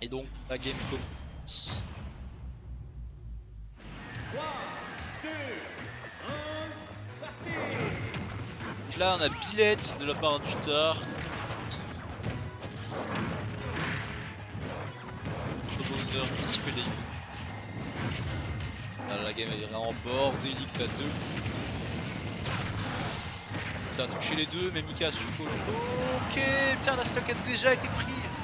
Et donc la game commence. 3, 2, 1, parti. Donc là on a Billette de la part du Tar. Bowser ainsi que les. Là, la game est vraiment bordélique, t'as deux. Ça a touché les deux, mais Mika se ok, putain la stock a déjà été prise.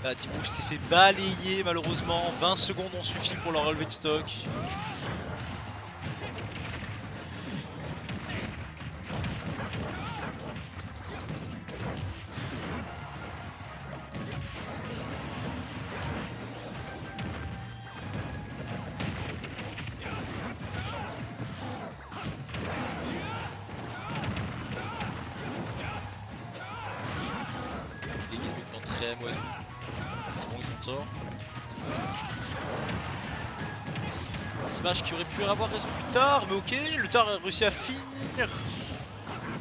La Team Rouge s'est fait balayer malheureusement, 20 secondes ont suffi pour leur relever de stock. Les Gizmo qui sont très mauvais. C'est bon, ils s'en sortent. Smash qui aurait pu avoir raison plus tard, mais ok, le Tar a réussi à finir.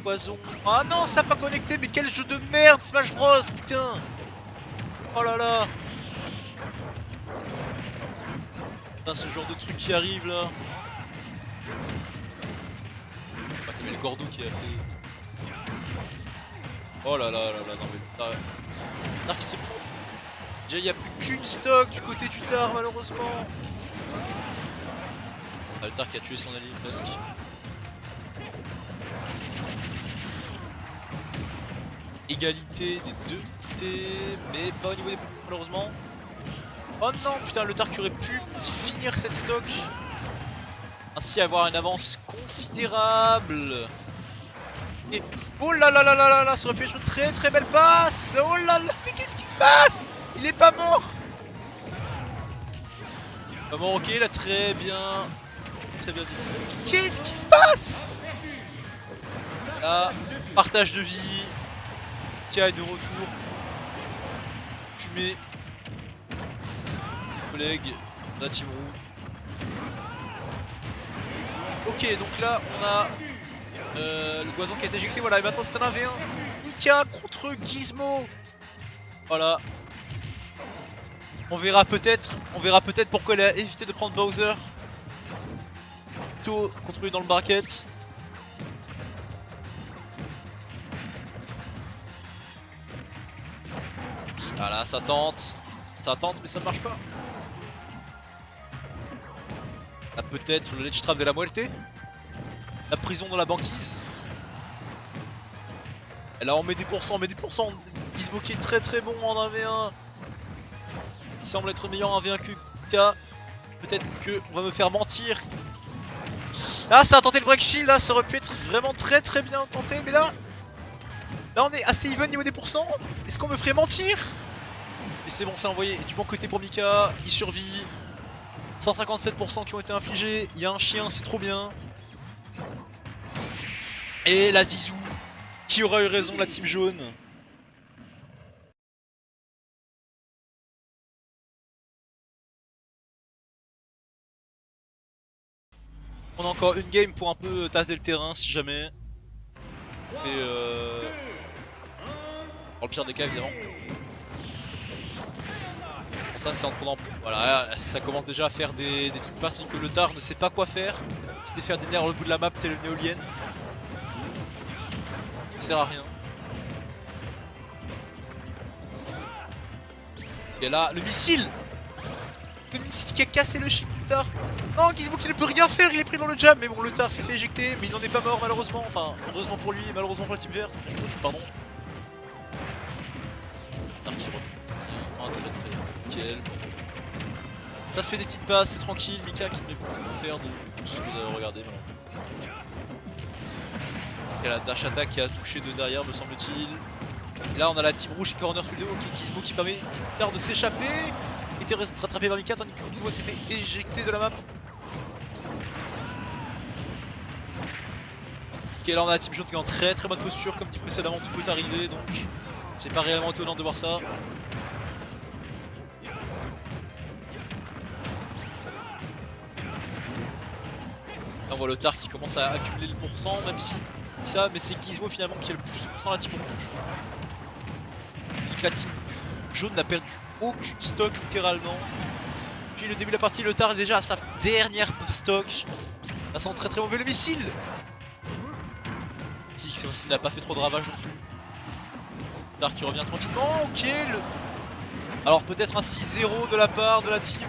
Poison. Ah non, ça n'a pas connecté, mais quel jeu de merde, Smash Bros, putain. Oh là là. Putain, ce genre de truc qui arrive là. Ah, t'as vu le Gordo qui a fait. Oh là là là là, non mais. Tar qui se prend. Déjà, il n'y a plus qu'une stock du côté du Tar, malheureusement. Ah, le Tar qui a tué son allié presque. Égalité des deux côtés, mais pas au niveau des points, malheureusement. Oh non, putain, le Tar qui aurait pu finir cette stock. Ainsi avoir une avance considérable. Et oh là là là là là là, ça aurait pu être une très très belle passe. Oh là là, mais qu'est-ce qui se passe? Il est pas mort. Pas mort, ok, il a très bien dit. Qu'est-ce qui se passe? Là, partage de vie. Mika est de retour. Tu mets collègue de la Team Rouge. Ok, donc là on a le Goison qui a été éjecté, voilà, et maintenant c'est un 1v1. Mika contre Gizmo. Voilà. On verra peut-être pourquoi elle a évité de prendre Bowser. Plutôt contre lui dans le bracket. Voilà, ça tente mais ça ne marche pas. Là peut-être le ledge trap de la Muerte. La prison dans la banquise. Et là on met des pourcents, Gizmo qui est très très bon en 1v1. Il semble être meilleur en 1v1 que K. Peut-être que on va me faire mentir. Ah, ça a tenté le break shield, là, ça aurait pu être vraiment très très bien tenté, mais là on est assez even niveau des pourcents. Est-ce qu'on me ferait mentir? Et c'est bon, c'est envoyé. Et du bon côté pour Mika, il survit. 157% qui ont été infligés. Il y a un chien, c'est trop bien. Et la Zizou, qui aura eu raison, la team jaune. On a encore une game pour un peu tasser le terrain si jamais. Et dans le pire des cas évidemment. Bon, ça c'est en prenant. Voilà, ça commence déjà à faire des petites passes que le Tar ne sait pas quoi faire. C'était faire des nerfs au bout de la map tel une éolienne. Ça sert à rien. Et là, le missile! Le missile qui a cassé le shield du Tar. Non, Gizmo qui ne peut rien faire, il est pris dans le jab. Mais bon, le Tar s'est fait éjecter, mais il n'en est pas mort malheureusement. Enfin, heureusement pour lui, malheureusement pour la team verte. Pardon. Tar qui revient. Un très nickel. Ça se fait des petites passes, c'est tranquille. Mika qui ne peut plus faire de ce que vous avez regardé maintenant. Il y a la dash attack qui a touché de derrière, me semble-t-il. Et là, on a la team rouge qui corner sous le dos. Ok, Gizmo qui permet de s'échapper. Il était rattrapé par Mika tandis que Gizmo s'est fait éjecter de la map. Ok, là on a la team jaune qui est en très très bonne posture. Comme dit précédemment, tout peut arriver donc c'est pas réellement étonnant de voir ça. Là on voit le Tar qui commence à accumuler le pourcent, même si ça, mais c'est Gizmo finalement qui a le plus de pourcent de la team rouge. Donc la team Jaune n'a perdu aucune stock littéralement. Puis le début de la partie, le Tar est déjà à sa dernière stock. Ça sent très très mauvais le missile. Tix il n'a pas fait trop de ravages non plus. Tar qui revient tranquillement, ok. Alors peut-être un 6-0 de la part de la team.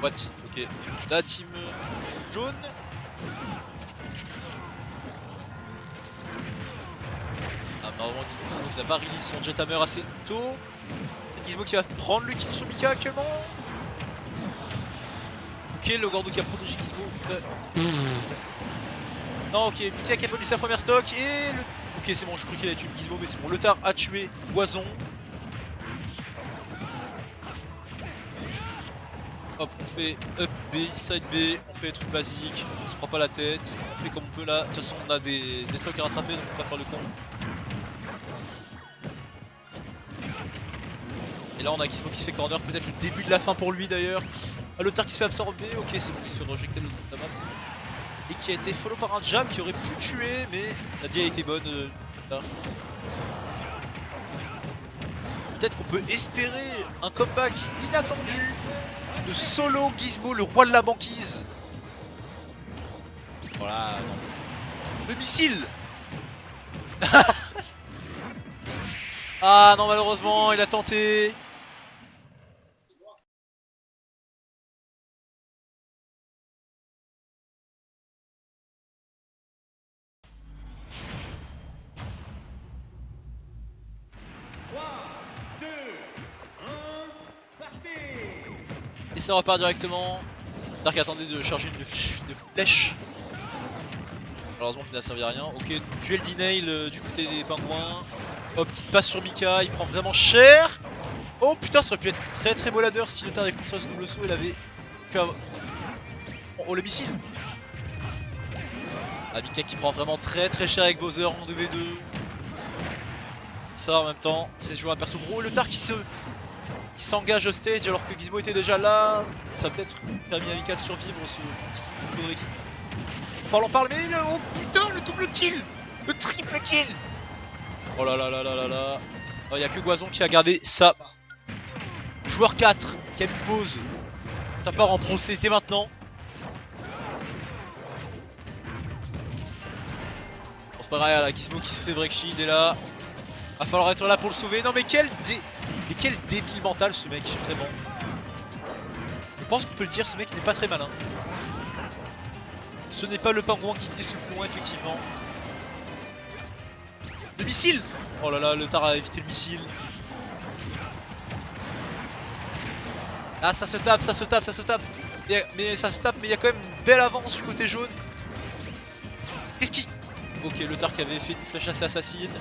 What? Ok. La team jaune. Ah malheureusement Gizmo qui n'a pas release son Jet Hammer assez tôt. Gizmo qui va prendre le kill sur Mika actuellement. Ok, le Gordo qui a protégé Gizmo. Non, ok, Mika qui a perdu sa première stock et le... Ok, c'est bon, je crois qu'il a tué Gizmo, mais c'est bon. Le Tar a tué Goison. Hop, on fait up B, side B, on fait les trucs basiques, on se prend pas la tête, on fait comme on peut là. De toute façon, on a des stocks à rattraper, donc faut pas faire le con. Et là, on a Gizmo qui se fait corner, peut-être le début de la fin pour lui d'ailleurs. Ah, le Tar qui se fait absorber, ok, c'est bon, il se fait rejeter le la map. Et qui a été follow par un jab qui aurait pu tuer, mais la dia a été bonne. Là. Peut-être qu'on peut espérer un comeback inattendu de Solo Gizmo, le roi de la banquise. Voilà, non. Le missile. Ah non, malheureusement, il a tenté. Et ça repart directement. Dark attendait de charger une flèche. Malheureusement qui n'a servi à rien. Ok, duel dinail du côté des pingouins. Oh, petite passe sur Mika, il prend vraiment cher. Oh putain, ça aurait pu être très très beau ladder si le Tar avait construit ce double saut, il avait pu avoir... Oh, le missile. Ah, Mika qui prend vraiment très très cher avec Bowser en 2v2. Ça en même temps, c'est joué un perso gros. Le Tar qui s'engage au stage alors que Gizmo était déjà là. Ça a peut-être permis à Mika de survivre ce petit coup de l'équipe. On parle, mais là, oh putain, le double kill, le triple kill. Oh là là là là là là. Oh, y a que Goison qui a gardé ça. Joueur 4 qui a mis pause. Ça part en procès dès maintenant. Bon, c'est pas grave, là, Gizmo qui se fait break shield et là. Va falloir être là pour le sauver. Non mais quel débile mental ce mec, vraiment. Je pense qu'on peut le dire, ce mec n'est pas très malin. Ce n'est pas le pingouin qui dit ce coup loin, effectivement. Le missile. Oh là là, le Tar a évité le missile. Ah, ça se tape, ça se tape, ça se tape. Mais ça se tape, mais il y a quand même une belle avance du côté jaune. Qu'est-ce qui... Ok, le Tar qui avait fait une flèche assez assassine.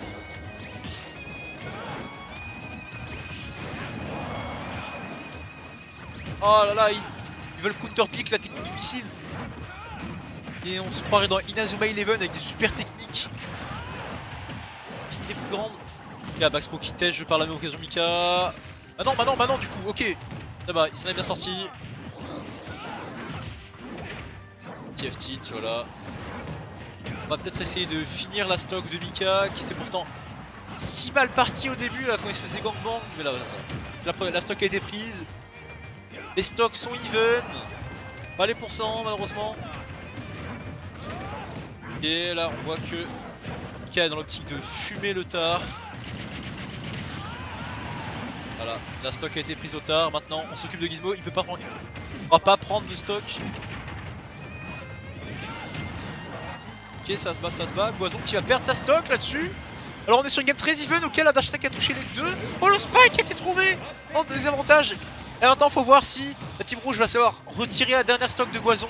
Oh là là, ils veulent counter-pick la technique du missile. Et on se croirait dans Inazuma Eleven avec des super techniques. Une des plus grandes. Il y a Baxpo qui tèche par la même occasion Mika. Ah non, bah non du coup, ok. Ah bah, il s'en est bien sorti. TFT, voilà. On va peut-être essayer de finir la stock de Mika qui était pourtant si mal parti au début là quand il se faisait gangbang. Mais là, la stock a été prise. Les stocks sont even. Pas les pourcents malheureusement. Et là on voit que Mika est dans l'optique de fumer le Tar. Voilà, la stock a été prise au Tar. Maintenant on s'occupe de Gizmo, il peut pas prendre. On va pas prendre de stock. Ok, ça se bat. Goison qui va perdre sa stock là-dessus. Alors on est sur une game très even auquel la dash attack a touché les deux. Oh, le spike a été trouvé en désavantage. Et maintenant faut voir si la team rouge va savoir retirer la dernière stock de Goison.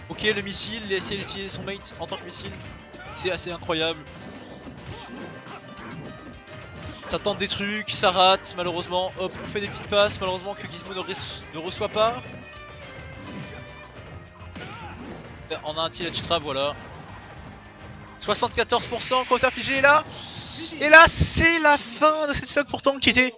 Ok, le missile, il a essayé d'utiliser son mate en tant que missile. C'est assez incroyable. Ça tente des trucs, ça rate malheureusement. Hop, on fait des petites passes malheureusement que Gizmo ne reçoit pas. On a un tillage trap, voilà. 74% côté infligé là. Et là, c'est la fin de cette stock pourtant qui était...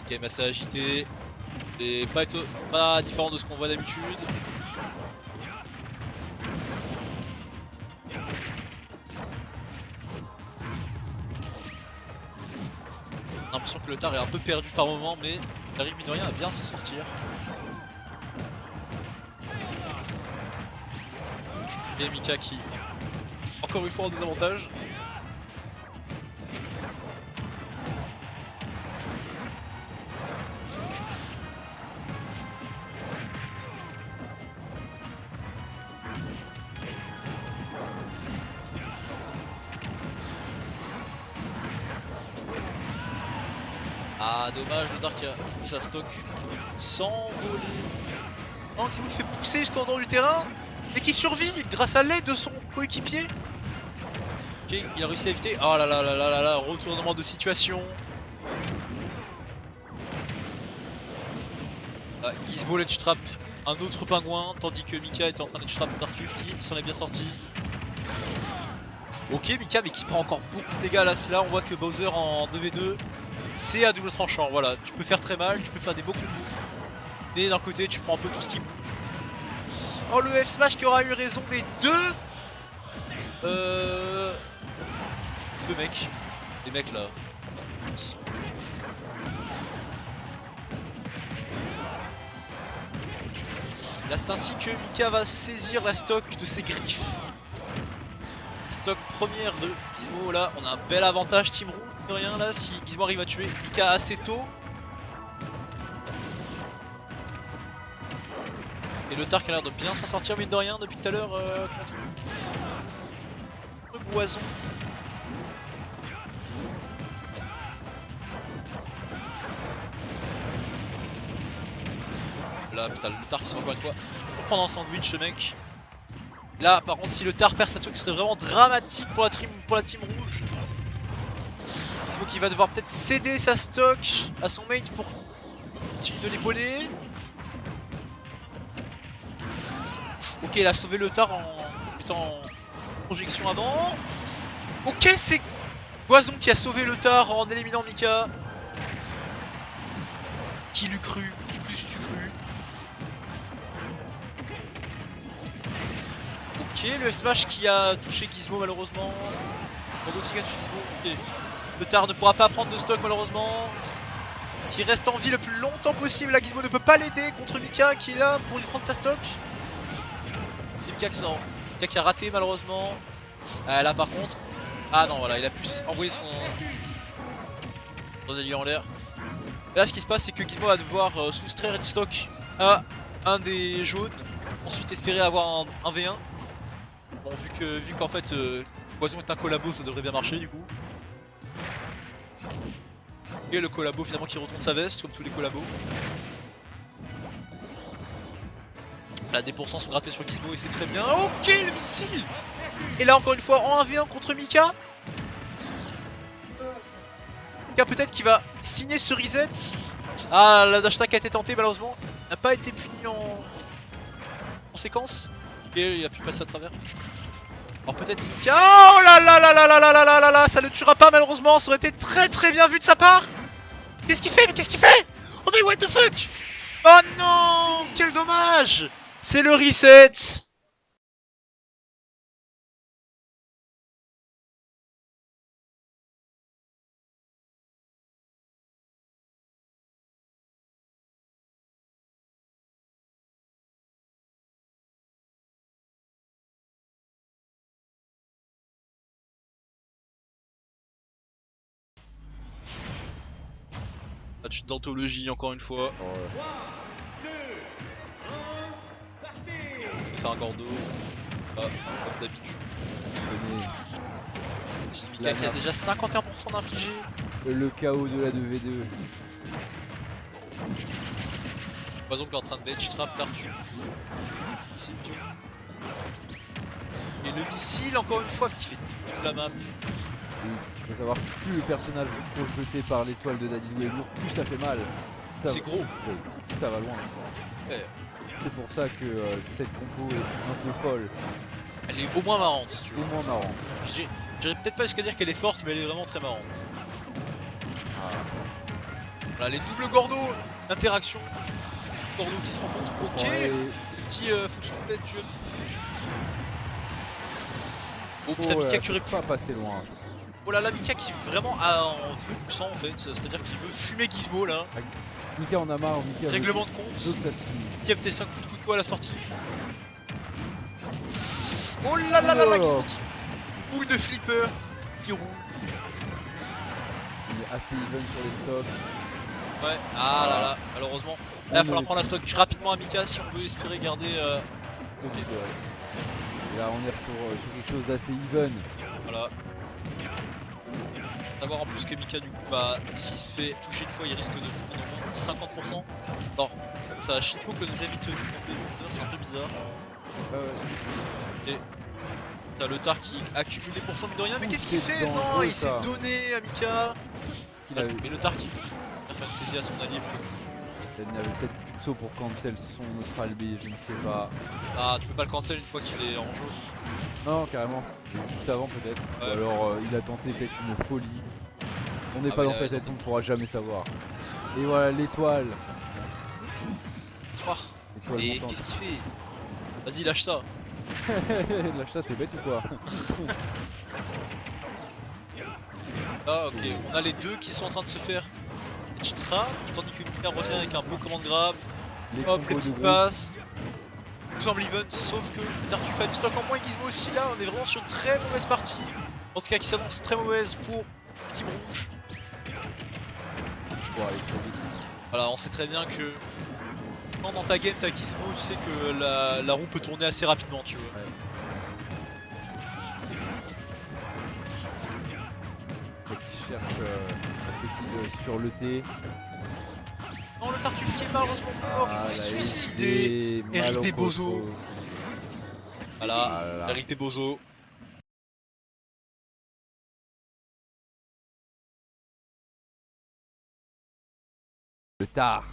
Game assez agité. Et pas différent de ce qu'on voit d'habitude. J'ai l'impression que le tar est un peu perdu par moment, mais il arrive mine de rien à bien s'en sortir. Et Mika qui, encore une fois, en désavantage. Ah dommage, le Dark a eu sa stock sans voler. Non, Gizmo se fait pousser jusqu'au nord du terrain et qui survit grâce à l'aide de son coéquipier. Ok, il a réussi à éviter. Oh là là là là là là, retournement de situation. Ah, Gizmo ledge trap un autre pingouin, tandis que Mika était en train de ledge trap Tartuffe qui s'en est bien sorti. Ok, Mika, mais qui prend encore beaucoup de dégâts là. C'est là on voit que Bowser en 2v2. C'est à double tranchant, voilà, tu peux faire très mal, tu peux faire des beaux combos. Mais d'un côté tu prends un peu tout ce qui bouge. Oh le F-Smash qui aura eu raison des deux mecs. Les mecs là. Là c'est ainsi que Mika va saisir la stock de ses griffes. Stock première de Gizmo, là on a un bel avantage Team Rouge, de rien là, si Gizmo arrive à tuer Mika assez tôt. Et le Tark a l'air de bien s'en sortir mine de rien depuis tout à l'heure contre le Goison. Là putain le Tark qui se fait encore une fois pour prendre un sandwich ce mec. Là par contre si le Tar perd sa stock ce serait vraiment dramatique pour la team rouge. Gizmo qui va devoir peut-être céder sa stock à son mate pour continuer de l'épauler. Ok, il a sauvé le Tar en mettant en projection avant. Ok, c'est Goison qui a sauvé le Tar en éliminant Mika. Qui l'eût cru, plus tu cru. Ok, le Smash qui a touché Gizmo malheureusement. On aussi qui a touché Gizmo. Ok. Le Tar ne pourra pas prendre de stock malheureusement. Qui reste en vie le plus longtemps possible. Là, Gizmo ne peut pas l'aider contre Mika qui est là pour lui prendre sa stock. Et Mika qui a raté malheureusement. Là par contre. Ah non, voilà, il a pu envoyer son allié en l'air. Là, ce qui se passe, c'est que Gizmo va devoir soustraire une stock à un des jaunes. Ensuite, espérer avoir un V1. Bon, vu qu'en fait, Goison est un collabo, ça devrait bien marcher du coup. Et le collabo finalement qui retourne sa veste, comme tous les collabos. Là, des pourcents sont grattés sur Gizmo et c'est très bien. Ok, le missile. Et là, encore une fois, en 1v1 contre Mika. Mika peut-être qui va signer ce reset. Ah, la dash attack a été tentée malheureusement. N'a pas été puni en séquence. Et il a pu passer à travers. Alors peut-être Mika. Oh là là là là là là là là là là. Ça ne tuera pas malheureusement. Ça aurait été très très bien vu de sa part. Qu'est-ce qu'il fait? Mais qu'est-ce qu'il fait? Oh mais what the fuck? Oh non! Quel dommage! C'est le reset! Match d'anthologie encore une fois. Oh. 3, 2, 1, parti. On va faire un cordeau. Ah, comme d'habitude. Mika qui a déjà 51% d'infligé. Le chaos de la 2v2. Goison qui est en train de edge trap Tartu. C'est vieux. Et le missile encore une fois qui fait toute la map. Oui, parce qu'il faut savoir que plus le personnage est projeté par l'étoile de Daddy est lourd, plus ça fait mal. C'est gros. Oui, ça va loin. Ouais. C'est pour ça que cette compo est un peu folle. Elle est au moins marrante si tu veux. Au moins marrante. J'irais peut-être pas jusqu'à dire qu'elle est forte, mais elle est vraiment très marrante. Voilà les doubles Gordo. Interaction. Gordo qui se rencontre. Ok. Ouais, Petit footstep de jeu. Oh putain, oh, Mika qui aurait pu. pas passer loin. Oh là là, Mika qui vraiment veut du sang en fait. C'est-à-dire qu'il veut fumer Gizmo là. Mika en a marre, Mika Règlement de veut compte. que ça se finisse. Tiens, tes 5 coups de couteau à la sortie. Oh là là là là, Gizmo qui boule de flipper qui roule. Il est assez even sur les stocks. Ouais, ah là là, malheureusement. Là, il va falloir prendre la stock rapidement à Mika si on veut espérer garder. Ok, ouais. Et là, on est retour sur quelque chose d'assez even. Voilà. Savoir en plus que Mika, du coup, bah, s'il se fait toucher une fois, il risque de prendre au moins 50%. Alors, ça a shitpoke le deuxième hit du compteur, c'est un peu bizarre. Ah ouais. Et t'as le tar qui accumule les pourcents, mine de rien. Mais Ouh, qu'est-ce qu'il c'est fait? dangereux, Non, il s'est ça. donné à Mika. Parce qu'il avait, Mais le tar qui va faire une saisie à son allié. il n'avait peut-être plus de saut pour cancel son neutral B, je ne sais pas. Ah, tu peux pas le cancel une fois qu'il est en jaune. Non, carrément. Juste avant peut-être. Ouais. Ou alors il a tenté peut-être une folie. On n'est Ah pas ouais, dans sa tête, on ne pourra jamais savoir. Et voilà l'étoile. Oh. L'étoile Et montante. qu'est-ce qu'il fait? Vas-y, lâche ça. Lâche ça, t'es bête ou quoi? Ah, ok, on a les deux qui sont en train de se faire trap, tandis que Mika revient avec un beau command grab. Les Hop, les combos de petites groupe. passes. Tout semble even, sauf que Tartuffe a une stock en moins et Gizmo aussi. Là, on est vraiment sur une très mauvaise partie. En tout cas, qui s'annonce très mauvaise pour le Team Rouge. Pour aller trop vite. Voilà, on sait très bien que quand dans ta game t'as Gizmo, tu sais que la roue peut tourner assez rapidement, tu vois. Ouais. Donc, il cherche un petit sur le T. Non, le Tartuffe qui est malheureusement mort, il s'est suicidé. RIP Bozo. Voilà, Voilà. RIP Bozo. Le tar.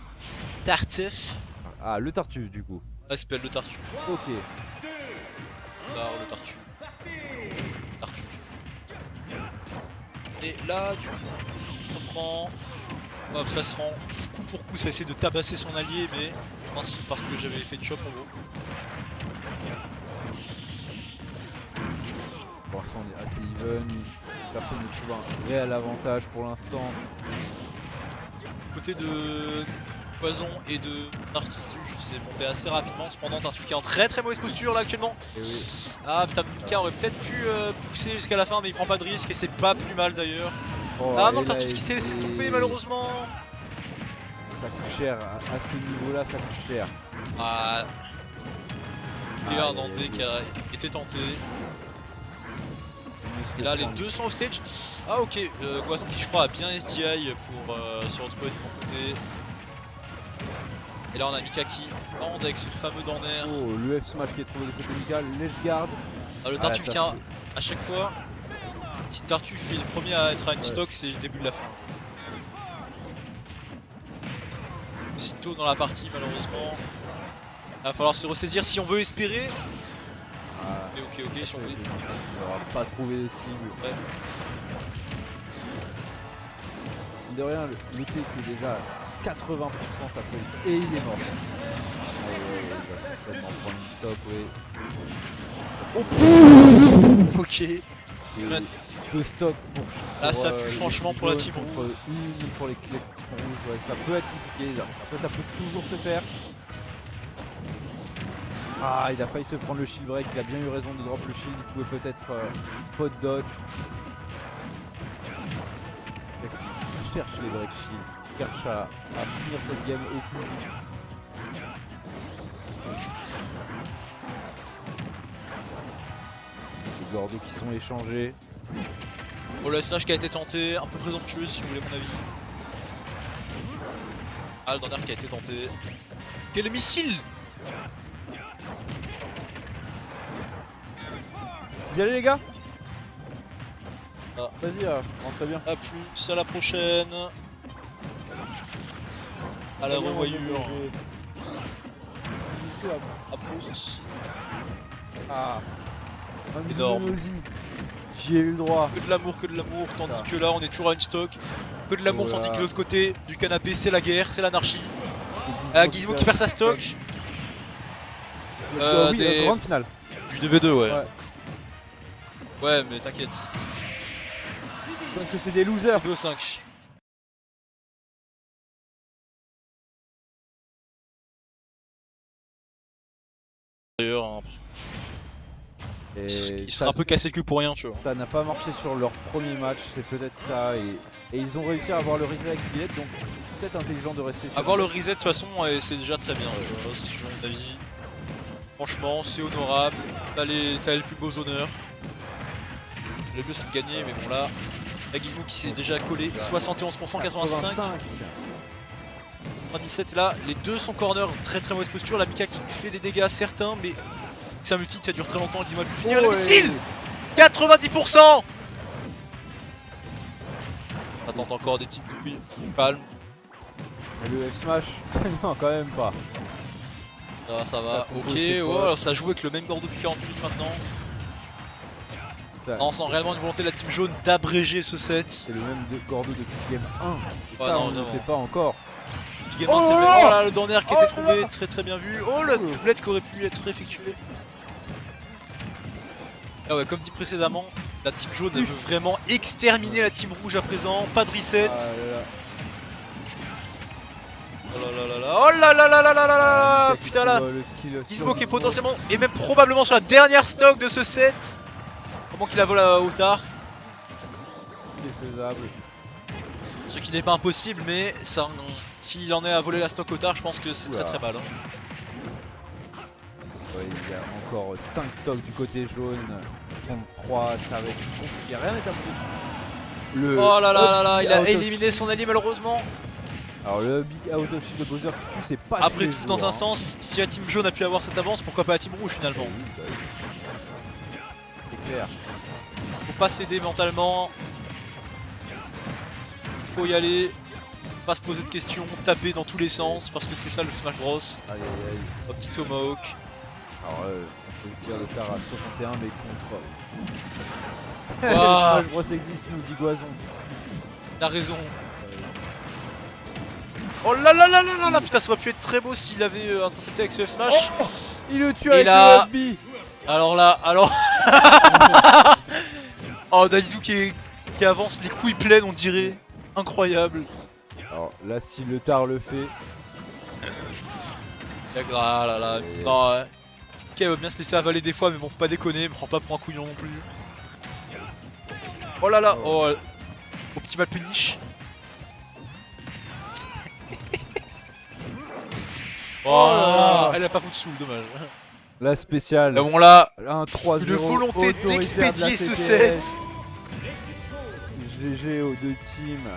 Tartuffe. Ah, le tartuffe du coup. Respect le Tartuffe. Ok. Là, le Tartuffe. Tartuffe. Et là, du coup, on prend. Hop, ça se rend coup pour coup, ça essaie de tabasser son allié, mais parce que j'avais fait de chop en gros. Pour l'instant, on est assez even. Personne ne trouve un réel avantage pour l'instant. Côté de Poison et de Tartuffe, c'est monté assez rapidement. Cependant, Tartuffe qui est en très très mauvaise posture là actuellement. Et oui. Ah putain, Mika aurait peut-être pu pousser jusqu'à la fin, mais il prend pas de risque et c'est pas plus mal d'ailleurs. Oh, Ah non, et le là, Tartuffe qui s'est laissé et- tomber malheureusement. Ça coûte cher. À ce niveau-là, ça coûte cher. Ah. Et Ah, un André qui a été tenté. Il se Et là, le les prend. deux sont hostage. Ah, ok. Goison qui, je crois, a bien SDI pour se retrouver du bon côté. Et là, on a Mika qui bande avec ce fameux Dorner. Oh, le F smash qui est trouvé de côté Mika. Lèche garde. Ah, le Tartuffe qui a, à chaque fois, si Tartuffe est le premier à être à une stock, c'est le début de la fin. Si tôt dans la partie, malheureusement. Il va falloir se ressaisir si on veut espérer. Ah, Mais ok, si on veut. il n'aura pas trouvé de cible. Ouais. De rien, le T qui est déjà à 80% ça peut. Et il est mort. Ah ouais, il va certainement prendre une stop, oui. Ok. Et Ouais. deux stocks pour. Là, ça pue les franchement petits pour la jaunes team contre une pour les petits rouges. Ouais, ça peut être compliqué. Après, ça peut toujours se faire. Ah, il a failli se prendre le shield break. Il a bien eu raison de drop le shield. Il pouvait peut-être spot dodge. Cherche les break shield. Cherche à finir cette game au plus vite. Les Gordo qui sont échangés. Oh, le slash qui a été tenté, un peu présomptueux si vous voulez mon avis. Ah, le Dorner qui a été tenté. Quel missile! Vous y allez les gars? Ah. Vas-y, rentrez bien. A plus, à la prochaine. À la revoyure. À plus. Ah. Énorme. J'y ai eu le droit. Que de l'amour, tandis Ça. que là on est toujours à une stock. Que de l'amour, Voilà. tandis que de l'autre côté du canapé c'est la guerre, c'est l'anarchie. Gizmo qui perd sa stock. Oui, des- grande finale. Du 2v2 ouais. Ouais. Ouais mais t'inquiète. Parce que c'est des losers. C'est BO5. D'ailleurs, hein, Et il ça- sera un peu cassé le cul pour rien tu vois. Ça n'a pas marché sur leur premier match, c'est peut-être ça. Et ils ont réussi à avoir le reset avec Villette, donc peut-être intelligent de rester sur Avoir le reset de toute façon c'est déjà très bien tu vois, si je mon avis. Franchement c'est honorable, t'as les plus beaux honneurs. Le mieux c'est de gagner mais bon là, la Gizmo qui s'est déjà collé, 71%, 85, 97 là, les deux sont corner, très très mauvaise posture, la Mika qui fait des dégâts certains mais c'est un multi, ça dure très longtemps, dis-moi le finir, le missile 90%. Attends encore des petites douilles, calme, Le F smash. Non, quand même pas. ça va, compo, ok, c'était ouais, quoi alors ça joue avec le même Gordo depuis 40 minutes maintenant. Ça, On sent réellement une volonté de la team jaune d'abréger ce set. c'est le même de Gordo depuis Game 1. Et Ouais, ça, non, on ne vraiment. sait pas encore. Game 1, c'est vrai. Oh là, le dernier qui était trouvé, très très bien vu. Oh, la doublette qui aurait pu être effectuée. Ah ouais, comme dit précédemment, la team jaune elle veut vraiment exterminer la team rouge à présent. Pas de reset. Ah là là. Oh là là là là. Oh là là là là là là. Qui Putain là. trouve, le kill Gizmo sur qui est Gizmo. potentiellement et même probablement sur la dernière stock de ce set. Comment qu'il la vole au tard. Défaisable. Ce qui n'est pas impossible, mais ça, s'il en est à voler la stock au tard, je pense que c'est très Oula. très mal. Hein. Ouais, il y a encore 5 stocks du côté jaune. Contre 3, ça va être compliqué. Rien n'est impossible. Le Oh là là là là, il a out of éliminé shield. son allié malheureusement. Alors le big out of shield de Bowser qui tue, c'est pas tous Après les tout, jours, dans un hein. sens, si la team jaune a pu avoir cette avance, pourquoi pas la team rouge finalement? Oui, bah oui. C'est clair. Faut pas céder mentalement. Faut y aller. Pas se poser de questions, taper dans tous les sens parce que c'est ça le Smash Bros. Aïe aïe aïe. Un petit Tomahawk. Alors on peut se dire de faire à 61 mais contre. Waouh. Le Smash Bros existe nous dit Goison. Il a raison. Oh là là là là là là, putain, ça aurait pu être très beau s'il avait intercepté avec ce F Smash. Il le tue Et avec là- le up B. Alors là, alors. Oh, Dadidou qui avance les couilles pleines, on dirait. Incroyable. Alors là si le tard le fait. Ah là là, Et- non, ouais. Ok, elle va bien se laisser avaler des fois, mais bon, faut pas déconner, me prends pas pour un couillon non plus. Oh là là, oh, optimal punish. Oh, elle a pas foutu sous, dommage. La spéciale. Mais bon là, Un 3-0. une volonté autoritaire de la d'expédier ce CTS. set. GG aux deux teams.